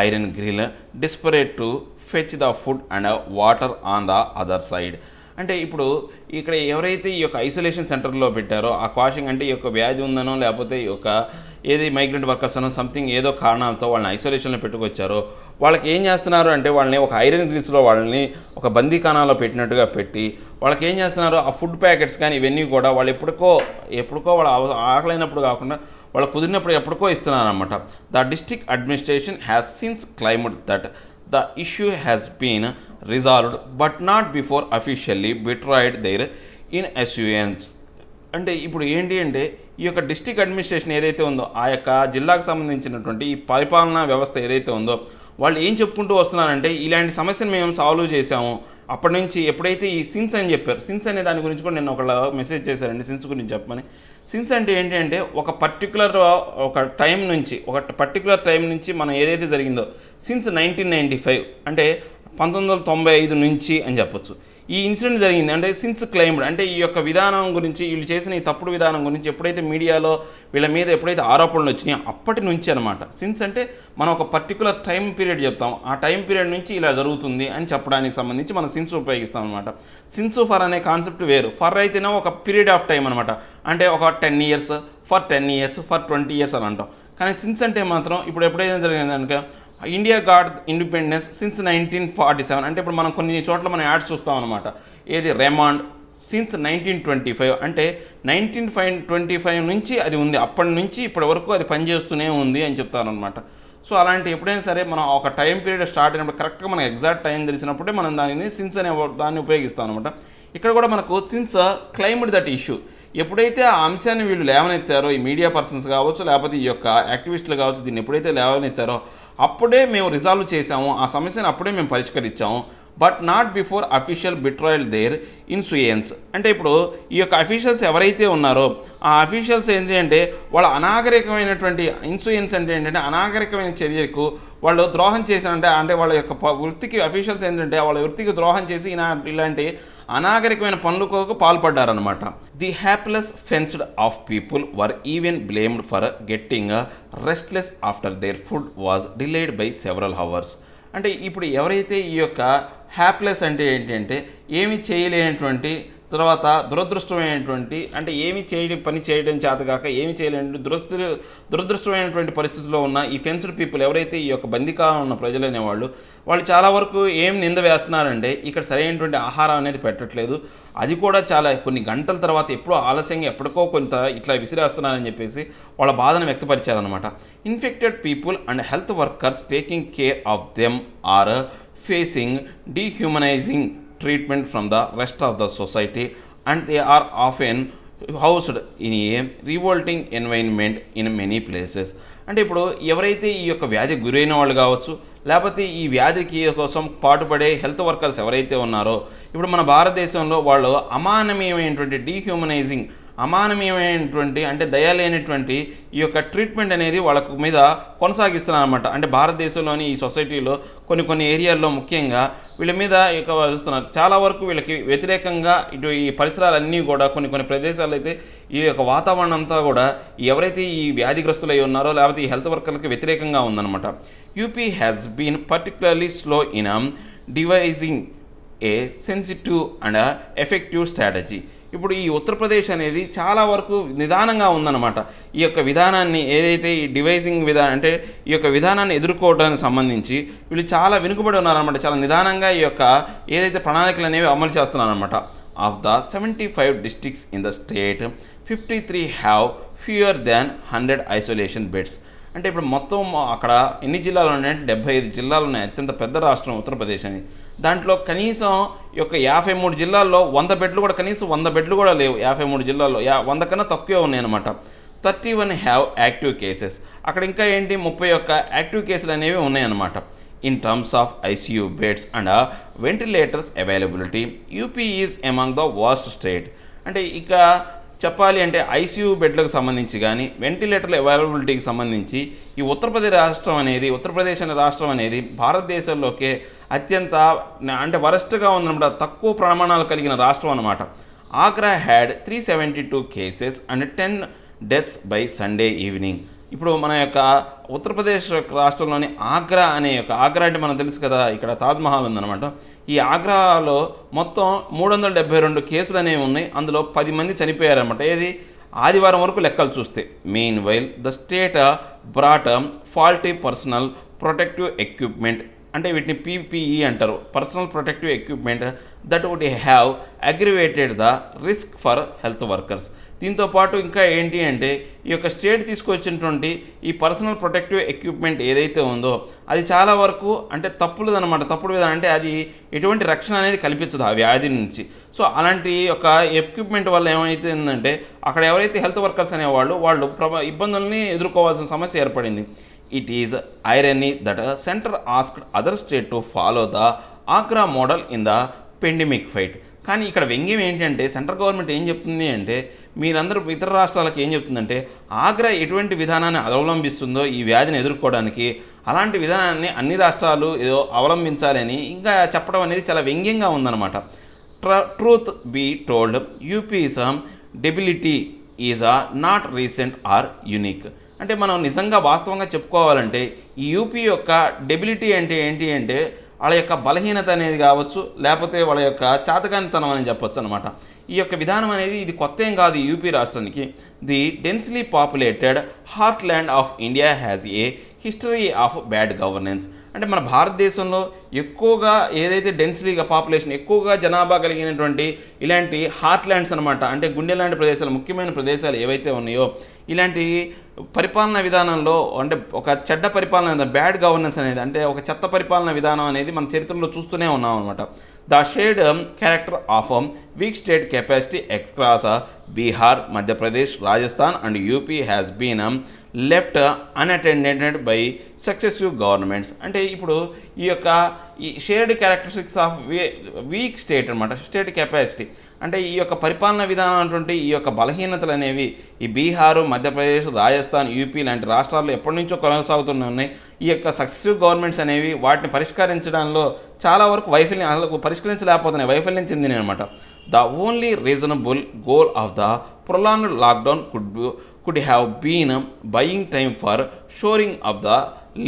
iron grill, desperate to fetch the food and water on the other side. అంటే ఇప్పుడు ఇక్కడ ఎవరైతే ఈ యొక్క ఐసోలేషన్ సెంటర్లో పెట్టారో, ఆ క్వాషింగ్ అంటే ఈ యొక్క వ్యాధి ఉందనో, లేకపోతే ఈ యొక్క ఏది మైగ్రెంట్ వర్కర్స్ అనో సంథింగ్ ఏదో కారణాలతో వాళ్ళని ఐసోలేషన్లో పెట్టుకొచ్చారో, వాళ్ళకి ఏం చేస్తున్నారు అంటే, వాళ్ళని ఒక ఐరన్ గ్రిల్స్లో వాళ్ళని ఒక బందీఖానాలో పెట్టినట్టుగా పెట్టి, వాళ్ళకి ఏం చేస్తున్నారు, ఆ ఫుడ్ ప్యాకెట్స్ కానీ ఇవన్నీ కూడా వాళ్ళు ఎప్పుడుకో వాళ్ళ ఆకలైనప్పుడు కాకుండా వాళ్ళు కుదిరినప్పుడు ఎప్పటికో ఇస్తున్నారన్నమాట. The district administration has since claimed that the issue has been resolved but not before officially betrayed their in assurance. అంటే ఇప్పుడు ఏంటి అంటే, ఈ యొక్క డిస్ట్రిక్ట్ అడ్మినిస్ట్రేషన్ ఏదైతే ఉందో, ఆ యొక్క జిల్లాకు సంబంధించినటువంటి ఈ పరిపాలనా వ్యవస్థ ఏదైతే ఉందో, వాళ్ళు ఏం చెప్పుకుంటూ వస్తున్నారంటే, ఇలాంటి సమస్యను మేము సాల్వ్ చేశాము. అప్పటి నుంచి ఎప్పుడైతే ఈ సిన్స్ అని చెప్పారు, సిన్స్ అనే దాని గురించి కూడా నేను ఒకళ్ళ మెసేజ్ చేశారండి, సిన్స్ గురించి చెప్పమని. సిన్స్ అంటే ఏంటి అంటే, ఒక పర్టికులర్ టైం నుంచి మనం ఏదైతే జరిగిందో, సిన్స్ 1995 అంటే 1995 నుంచి అని చెప్పొచ్చు ఈ ఇన్సిడెంట్ జరిగింది. అంటే సిన్స్ క్లైమ్డ్ అంటే ఈ యొక్క విధానం గురించి, వీళ్ళు చేసిన ఈ తప్పుడు విధానం గురించి ఎప్పుడైతే మీడియాలో వీళ్ళ మీద ఎప్పుడైతే ఆరోపణలు వచ్చినాయో అప్పటి నుంచి అనమాట. సిన్స్ అంటే మనం ఒక పర్టికులర్ టైం పీరియడ్ చెప్తాం, ఆ టైం పీరియడ్ నుంచి ఇలా జరుగుతుంది అని చెప్పడానికి సంబంధించి మనం సిన్స్ ఉపయోగిస్తాం అనమాట. సిన్స్ ఫర్ అనే కాన్సెప్ట్ వేరు, ఫర్ అయితేనే ఒక పీరియడ్ ఆఫ్ టైం అనమాట. అంటే ఒక 10 years, for 10 years, for 20 years అని అంటాం. కానీ సిన్స్ అంటే మాత్రం ఇప్పుడు ఎప్పుడైతే జరిగింది కనుక, ఇండియా గాట్ ఇండిపెండెన్స్ సిన్స్ 1947 అంటే ఇప్పుడు మనం కొన్ని చోట్ల మనం యాడ్స్ చూస్తాం అనమాట. ఏది రెమాండ్ సిన్స్ 1925 అంటే 1925 నుంచి అది ఉంది, అప్పటి నుంచి ఇప్పటి వరకు అది పనిచేస్తూనే ఉంది అని చెప్తారనమాట. సో అలాంటి ఎప్పుడైనా సరే మనం ఒక టైం పీరియడ్ స్టార్ట్ అయినప్పుడు కరెక్ట్గా మనకు ఎగ్జాక్ట్ టైం తెలిసినప్పుడే మనం దానిని సిన్స్ అనే దాన్ని ఉపయోగిస్తాం అనమాట. ఇక్కడ కూడా మనకు సిన్స్ క్లైమ్డ్ దట్ ఇష్యూ, ఎప్పుడైతే ఆ అంశాన్ని వీళ్ళు లేవనెత్తారో, ఈ మీడియా పర్సన్స్ కావచ్చు, లేకపోతే ఈ యొక్క యాక్టివిస్టులు కావచ్చు, దీన్ని ఎప్పుడైతే లేవనెత్తారో అప్పుడే మేము రిజాల్వ్ చేసాము, ఆ సమస్యను అప్పుడే మేము పరిష్కరించాము. But not before official betrayal their influence. అంటే ఇప్పుడు ఈ యొక్క అఫీషియల్స్ ఎవరైతే ఉన్నారో ఆ అఫీషియల్స్ ఏంటి అంటే వాళ్ళ అనాగరికమైనటువంటి ఇన్ఫ్లుయెన్స్ అంటే ఏంటంటే అనాగరికమైన చర్యకు వాళ్ళు ద్రోహం చేశారంటే, అంటే వాళ్ళ యొక్క వృత్తికి అఫీషియల్స్ ఏంటంటే వాళ్ళ వృత్తికి ద్రోహం చేసి ఇలాంటి అనాగరికమైన పనులకు పాల్పడ్డారనమాట. The hapless fenced off people were even blamed for getting restless after their food was delayed by several hours. అంటే ఇప్పుడు ఎవరైతే ఈ యొక్క హ్యాప్లెస్ అంటే ఏంటి అంటే ఏమి చేయలేనటువంటి, తర్వాత దురదృష్టమైనటువంటి, అంటే పని చేయడం చేతగాక ఏమి చేయలేని దురదృష్టమైనటువంటి పరిస్థితుల్లో ఉన్న ఈ ఫెన్స్డ్ పీపుల్ ఎవరైతే ఈ యొక్క బందీకాలం ఉన్న ప్రజలు అనేవాళ్ళు వాళ్ళు చాలా వరకు ఏం నింద వేస్తున్నారంటే ఇక్కడ సరైనటువంటి ఆహారం అనేది పెట్టట్లేదు, అది కూడా చాలా కొన్ని గంటల తర్వాత ఎప్పుడో ఆలస్యంగా ఎప్పటికో కొంత ఇట్లా విసిరేస్తున్నారని చెప్పేసి వాళ్ళ బాధను వ్యక్తపరిచారనమాట. Infected people and health workers taking care of them are facing dehumanising treatment from the rest of the society, and they are often housed in a revolting environment in many places. అంటే ఇప్పుడు ఎవరైతే ఈ యొక్క వ్యాధి గురైన వాళ్ళు కావచ్చు, లేకపోతే ఈ వ్యాధికి కోసం పాటుపడే హెల్త్ వర్కర్స్ ఎవరైతే ఉన్నారో ఇప్పుడు మన భారతదేశంలో వాళ్ళు అమానవీయమైనటువంటి అమానవీయమైనటువంటి అంటే దయలేనటువంటి ఈ యొక్క ట్రీట్మెంట్ అనేది వాళ్ళకు మీద కొనసాగిస్తున్నారు అనమాట. అంటే భారతదేశంలోని ఈ సొసైటీలో కొన్ని ఏరియాల్లో ముఖ్యంగా వీళ్ళ మీద చూస్తున్నారు. చాలా వరకు వీళ్ళకి వ్యతిరేకంగా ఇటు ఈ పరిసరాలన్నీ కూడా కొన్ని ప్రదేశాల్లో అయితే ఈ యొక్క వాతావరణం అంతా కూడా ఎవరైతే ఈ వ్యాధిగ్రస్తులు అయి ఉన్నారో లేకపోతే ఈ హెల్త్ వర్కర్లకి వ్యతిరేకంగా ఉందన్నమాట. UP has been particularly slow in devising A sensitive and effective strategy. ఇప్పుడు ఈ ఉత్తరప్రదేశ్ అనేది చాలా వరకు నిదానంగా ఉందన్నమాట. ఈ యొక్క విధానాన్ని ఏదైతే ఈ డివైజింగ్ విధానం అంటే ఈ యొక్క విధానాన్ని ఎదుర్కోవడానికి సంబంధించి వీళ్ళు చాలా వెనుకబడి ఉన్నారన్నమాట. చాలా నిదానంగా ఈ యొక్క ఏదైతే ప్రణాళికలు అనేవి అమలు చేస్తున్నారన్నమాట. Of the 75 districts in the state, 53 have fewer than 100 isolation beds. అంటే ఇప్పుడు మొత్తం అక్కడ ఎన్ని జిల్లాలు ఉన్నాయంటే 75 జిల్లాలు ఉన్నాయి. అత్యంత పెద్ద రాష్ట్రం ఉత్తరప్రదేశ్ అని. దాంట్లో కనీసం ఈ యొక్క 53 జిల్లాల్లో 100 బెడ్లు కూడా కనీసం 100 బెడ్లు కూడా లేవు. 53 జిల్లాల్లో 100 కన్నా తక్కువే ఉన్నాయన్నమాట. 31 హ్యావ్ యాక్టివ్ కేసెస్. అక్కడ ఇంకా ఏంటి 31 యాక్టివ్ కేసులు అనేవి ఉన్నాయన్నమాట. In terms of ICU beds and ventilators availability UP is among the worst state. అంటే ఇక చెప్పాలి అంటే ఐసీయూ బెడ్లకు సంబంధించి కానీ వెంటిలేటర్ల అవైలబిలిటీకి సంబంధించి ఈ ఉత్తరప్రదేశ్ అనే రాష్ట్రం అనేది భారతదేశంలోకే అత్యంత అంటే వరస్ట్గా ఉందన్నమాట. తక్కువ ప్రమాణాలు కలిగిన రాష్ట్రం అన్నమాట. Agra had 372 cases and 10 deaths by Sunday evening. ఇప్పుడు మన యొక్క ఉత్తరప్రదేశ్ రాష్ట్రంలోని ఆగ్రా అంటే మనకు తెలుసు కదా, ఇక్కడ తాజ్మహల్ ఉందన్నమాట. ఈ ఆగ్రాలో మొత్తం 372 కేసులు అనేవి ఉన్నాయి. అందులో 10 మంది చనిపోయారన్నమాట. ఏది ఆదివారం వరకు లెక్కలు చూస్తే. Meanwhile the state brought faulty personal protective equipment, అంటే వీటిని పీపీఈ అంటారు, personal protective equipment, that would have aggravated the risk for health workers. దీంతో పాటు ఇంకా ఏంటి అంటే ఈ యొక్క స్టేట్ తీసుకొచ్చినటువంటి ఈ పర్సనల్ ప్రొటెక్టివ్ ఎక్విప్మెంట్ ఏదైతే ఉందో అది చాలా వరకు అంటే తప్పుడు విధానం. అంటే అది ఎటువంటి రక్షణ అనేది కల్పించదు ఆ వ్యాధి నుంచి. సో అలాంటి ఒక ఎక్విప్మెంట్ వల్ల ఏమైతుందంటే అక్కడ ఎవరైతే హెల్త్ వర్కర్స్ అనేవాళ్ళు ఇబ్బందుల్ని ఎదుర్కోవాల్సిన సమస్య ఏర్పడింది. It is irony that a center asked other state to follow the Agra model in the pandemic fight. కానీ ఇక్కడ వ్యంగ్యం ఏంటంటే సెంట్రల్ గవర్నమెంట్ ఏం చెప్తుంది అంటే మీరందరూ ఇతర రాష్ట్రాలకు ఏం చెప్తుందంటే ఆగ్రా ఎటువంటి విధానాన్ని అవలంబిస్తుందో ఈ వ్యాధిని ఎదుర్కోవడానికి అలాంటి విధానాన్ని అన్ని రాష్ట్రాలు ఏదో అవలంబించాలని ఇంకా చెప్పడం అనేది చాలా వ్యంగ్యంగా ఉందన్నమాట. Truth be told UP's debility is not recent or unique. అంటే మనం నిజంగా వాస్తవంగా చెప్పుకోవాలంటే ఈ యూపీ యొక్క డెబిలిటీ అంటే ఏంటి అంటే వాళ్ళ యొక్క బలహీనత అనేది కావచ్చు, లేకపోతే వాళ్ళ యొక్క చాతకానితనం అని చెప్పొచ్చు అనమాట. ఈ యొక్క విధానం అనేది ఇది కొత్త ఏం కాదు ఈ యూపీ రాష్ట్రానికి. The densely populated heart land of India has a history of bad governance. అంటే మన భారతదేశంలో ఎక్కువగా ఏదైతే డెన్స్లీగా పాపులేషన్ ఎక్కువగా జనాభా కలిగినటువంటి ఇలాంటి హార్ట్ ల్యాండ్స్ అనమాట, అంటే గుండె లాంటి ప్రదేశాలు, ముఖ్యమైన ప్రదేశాలు ఏవైతే ఉన్నాయో ఇలాంటి పరిపాలనా విధానంలో అంటే ఒక చెడ్డ పరిపాలన, బ్యాడ్ గవర్నెన్స్ అనేది అంటే ఒక చెత్త పరిపాలన విధానం అనేది మన చరిత్రలో చూస్తూనే ఉన్నాం అనమాట. The shade character of weak state capacity across Bihar, Madhya Pradesh, Rajasthan and UP has been left unattended by successive governments. అంటే ఇప్పుడు ఈ shared characteristics of week state అనమాట, స్టేట్ కెపాసిటీ అంటే ఈ యొక్క పరిపాలన విధానం అటువంటి ఈ యొక్క బలహీనతలు అనేవి ఈ బీహారు, మధ్యప్రదేశ్, రాజస్థాన్, యూపీ లాంటి రాష్ట్రాల్లో ఎప్పటి నుంచో కొనసాగుతూనే ఉన్నాయి. ఈ యొక్క సక్సెసివ్ గవర్నమెంట్స్ అనేవి వాటిని పరిష్కరించడంలో చాలా వరకు అసలు పరిష్కరించలేకపోతున్నాయి, వైఫల్యం చెందినాయి అనమాట. The only reasonable goal of the prolonged lockdown could have been buying time for shoring up the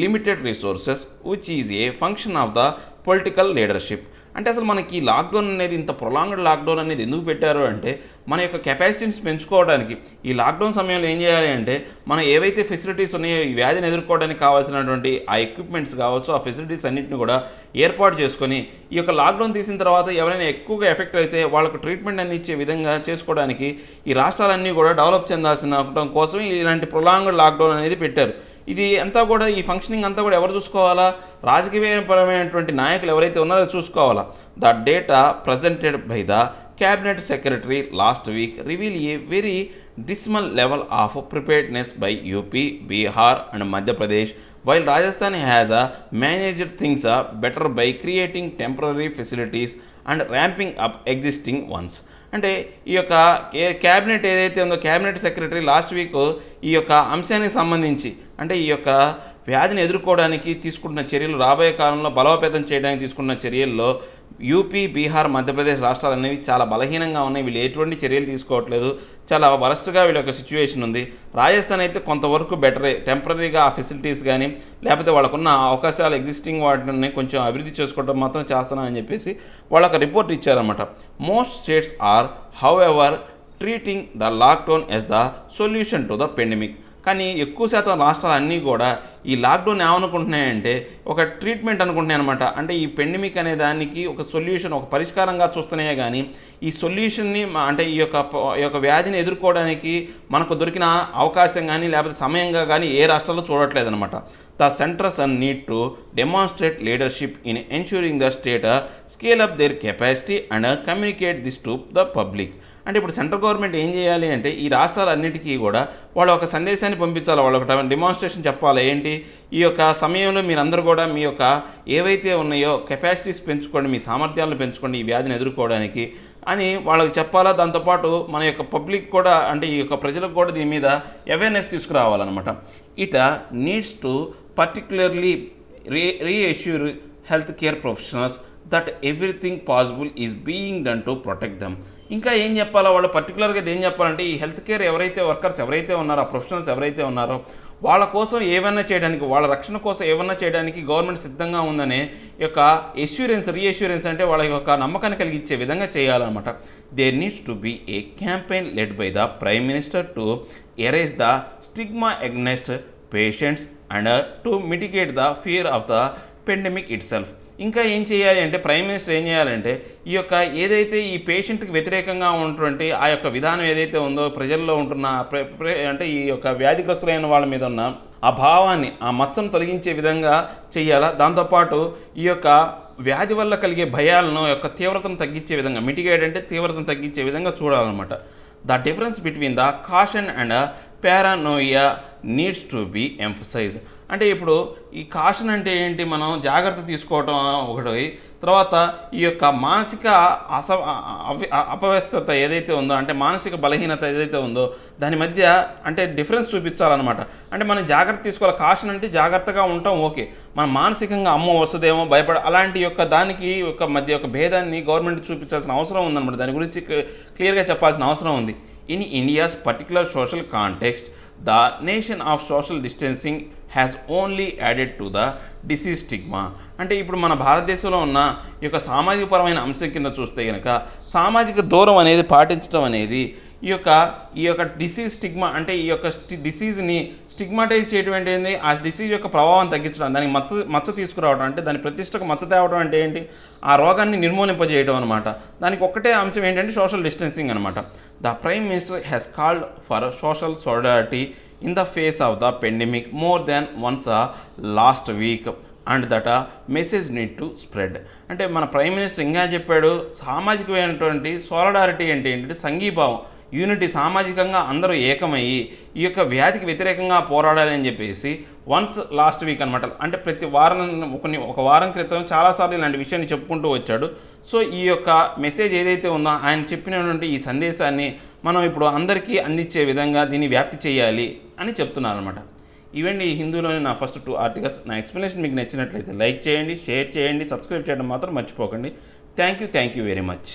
limited resources which is a function of the political leadership. అంటే అసలు మనకి ఈ లాక్డౌన్ అనేది ఇంత ప్రొలాంగ్డ్ లాక్డౌన్ అనేది ఎందుకు పెట్టారు అంటే మన యొక్క కెపాసిటీస్ పెంచుకోవడానికి. ఈ లాక్డౌన్ సమయంలో ఏం చేయాలి అంటే మనం ఏవైతే ఫెసిలిటీస్ ఉన్నాయో ఈ వ్యాధిని ఎదుర్కోవడానికి కావాల్సినటువంటి ఆ ఎక్విప్మెంట్స్ కావచ్చు, ఆ ఫెసిలిటీస్ అన్నింటిని కూడా ఏర్పాటు చేసుకొని ఈ యొక్క లాక్డౌన్ తీసిన తర్వాత ఎవరైనా ఎక్కువగా ఎఫెక్ట్ అయితే వాళ్ళకు ట్రీట్మెంట్ అందించే విధంగా చేసుకోవడానికి ఈ రాష్ట్రాలన్నీ కూడా డెవలప్ చెందాల్సిన కోసం ఇలాంటి ప్రొలాంగ్డ్ లాక్డౌన్ అనేది పెట్టారు. ఇది అంతా కూడా ఈ ఫంక్షనింగ్ అంతా కూడా ఎవరు చూసుకోవాలా? రాజకీయపరమైనటువంటి నాయకులు ఎవరైతే ఉన్నారో చూసుకోవాలా. The data presented by the cabinet secretary last week reveal a very dismal level of preparedness by UP, Bihar and Madhya Pradesh, while Rajasthan has managed things better by creating temporary facilities and ramping up existing ones. అంటే ఈ యొక్క cabinet ఏదైతే ఉందో cabinet secretary last week ఈ యొక్క అంశానికి సంబంధించి అంటే ఈ యొక్క వ్యాధిని ఎదుర్కోవడానికి తీసుకుంటున్న చర్యలు, రాబోయే కాలంలో బలోపేతం చేయడానికి తీసుకుంటున్న చర్యల్లో యూపీ, బీహార్, మధ్యప్రదేశ్ రాష్ట్రాలు అనేవి చాలా బలహీనంగా ఉన్నాయి. వీళ్ళు ఎటువంటి చర్యలు తీసుకోవట్లేదు, చాలా వరస్ట్గా వీళ్ళ యొక్క సిచ్యువేషన్ ఉంది. రాజస్థాన్ అయితే కొంతవరకు బెటరే, టెంపరీగా ఆ ఫెసిలిటీస్ కానీ లేకపోతే వాళ్ళకున్న అవకాశాలు ఎగ్జిస్టింగ్ వాటిని కొంచెం అభివృద్ధి చేసుకోవడం మాత్రం చేస్తున్నామని చెప్పేసి వాళ్ళొక రిపోర్ట్ ఇచ్చారన్నమాట. Most states are however treating the lockdown as the solution to the pandemic. కానీ ఎక్కువ శాతం రాష్ట్రాలు అన్నీ కూడా ఈ లాక్డౌన్ ఏమనుకుంటున్నాయంటే ఒక ట్రీట్మెంట్ అనుకుంటున్నాయి అనమాట. అంటే ఈ పెండమిక్ అనే దానికి ఒక సొల్యూషన్, ఒక పరిష్కారంగా చూస్తున్నాయే కానీ ఈ సొల్యూషన్ని అంటే ఈ యొక్క వ్యాధిని ఎదుర్కోవడానికి మనకు దొరికిన అవకాశం కానీ లేకపోతే సమయంగా కానీ ఏ రాష్ట్రాల్లో చూడట్లేదు అనమాట. The centres and need to demonstrate leadership in ensuring the state scale up there capacity and communicate this to the public. అంటే ఇప్పుడు సెంట్రల్ గవర్నమెంట్ ఏం చేయాలి అంటే ఈ రాష్ట్రాలన్నిటికీ కూడా వాళ్ళు ఒక సందేశాన్ని పంపించాలి, వాళ్ళు ఒక డెమాన్స్ట్రేషన్ చెప్పాలి. ఏంటి, ఈ యొక్క సమయంలో మీరందరూ కూడా మీ యొక్క ఏవైతే ఉన్నాయో కెపాసిటీస్ పెంచుకోండి, మీ సామర్థ్యాలను పెంచుకోండి ఈ వ్యాధిని ఎదుర్కోవడానికి అని వాళ్ళకి చెప్పాలా. దాంతోపాటు మన యొక్క పబ్లిక్ కూడా అంటే ఈ యొక్క ప్రజలకు కూడా దీని మీద అవేర్నెస్ తీసుకురావాలన్నమాట. It needs to particularly reassure health care professionals that everything possible is being done to protect them. ఇంకా ఏం చెప్పాలో వాళ్ళు పర్టికులర్గా ఏం చెప్పాలంటే ఈ హెల్త్ కేర్ ఎవరైతే వర్కర్స్ ఎవరైతే ఉన్నారో, ఆ ప్రొఫెషనల్స్ ఎవరైతే ఉన్నారో వాళ్ళ కోసం ఏమైనా చేయడానికి, వాళ్ళ రక్షణ కోసం ఏమన్నా చేయడానికి గవర్నమెంట్ సిద్ధంగా ఉందనే యొక్క రీఅష్యూరెన్స్ అంటే వాళ్ళ యొక్క నమ్మకాన్ని కలిగించే విధంగా చేయాలన్నమాట. There needs to be a campaign led by the prime minister to erase the stigma against patients and to mitigate the fear of the pandemic itself. ఇంకా ఏం చేయాలి అంటే ప్రైమ్ మినిస్టర్ ఏం చేయాలంటే ఈ యొక్క ఏదైతే ఈ పేషెంట్కి వ్యతిరేకంగా ఉన్నటువంటి ఆ యొక్క విధానం ఏదైతే ఉందో ప్రజల్లో ఉంటున్న అంటే ఈ యొక్క వ్యాధిగ్రస్తులైన వాళ్ళ మీద ఉన్న ఆ భావాన్ని, ఆ మచ్చను తొలగించే విధంగా చేయాలా. దాంతోపాటు ఈ యొక్క వ్యాధి వల్ల కలిగే భయాలను యొక్క తీవ్రతను తగ్గించే విధంగా, మిటిగేట్ అంటే తీవ్రతను తగ్గించే విధంగా చూడాలన్నమాట. The difference between the caution and paranoia needs to be emphasise. అంటే ఇప్పుడు ఈ కాషన్ అంటే ఏంటి, మనం జాగ్రత్త తీసుకోవటం ఒకటి, తర్వాత ఈ యొక్క మానసిక అపవ్యస్తత ఏదైతే ఉందో అంటే మానసిక బలహీనత ఏదైతే ఉందో దాని మధ్య అంటే డిఫరెన్స్ చూపించాలన్నమాట. అంటే మనం జాగ్రత్త తీసుకోవాలి. కాషన్ అంటే జాగ్రత్తగా ఉంటాం, ఓకే, మనం మానసికంగా అమ్మో వస్తుందేమో భయపడ అలాంటి యొక్క దానికి యొక్క మధ్య యొక్క భేదాన్ని గవర్నమెంట్ చూపించాల్సిన అవసరం ఉందన్నమాట. దాని గురించి క్లియర్గా చెప్పాల్సిన అవసరం ఉంది. In India's particular social context the nation of social distancing has only added to the disease stigma. అంటే ఇప్పుడు మన భారతదేశంలో ఉన్న ఈ యొక్క సామాజికపరమైన అంశం కింద చూస్తే కనుక సామాజిక దూరం అనేది పాటించడం అనేది ఈ యొక్క డిసీజ్ స్టిగ్మా అంటే ఈ యొక్క డిసీజ్ని స్టిగ్మాటైజ్ చేయడం ఏంటి, ఆ డిసీజ్ యొక్క ప్రభావం తగ్గించడం, దానికి మచ్చ తీసుకురావడం అంటే దాని ప్రతిష్టకు మచ్చ తేవడం అంటే ఏంటి, ఆ రోగాన్ని నిర్మూలింపజేయడం అనమాట. దానికి ఒక్కటే అంశం ఏంటంటే సోషల్ డిస్టెన్సింగ్ అనమాట. The prime minister has called for social solidarity in the face of the pandemic more than once last week. And that message need to spread. అంటే మన ప్రైమ్ మినిస్టర్ ఇంకా చెప్పాడు, సామాజికమైనటువంటి సోలడారిటీ అంటే ఏంటంటే సంఘీభావం, యూనిటీ, సామాజికంగా అందరూ ఏకమయ్యి ఈ యొక్క వ్యాధికి వ్యతిరేకంగా పోరాడాలి అని చెప్పేసి వన్స్ లాస్ట్ వీక్ అనమాట, అంటే ప్రతి వారం ఒక వారం క్రితం చాలాసార్లు ఇలాంటి విషయాన్ని చెప్పుకుంటూ వచ్చాడు. సో ఈ యొక్క మెసేజ్ ఏదైతే ఉందో ఆయన చెప్పినటువంటి ఈ సందేశాన్ని మనం ఇప్పుడు అందరికీ అందించే విధంగా దీన్ని వ్యాప్తి చేయాలి అని చెప్తున్నారు అనమాట. ఇవండి ఈ హిందూలోని నా ఫస్ట్ 2 ఆర్టికల్స్. నా ఎక్స్ప్లెనేషన్ మీకు నచ్చినట్లయితే లైక్ చేయండి, షేర్ చేయండి, సబ్స్క్రైబ్ చేయడం మాత్రం మర్చిపోకండి. Thank you very much.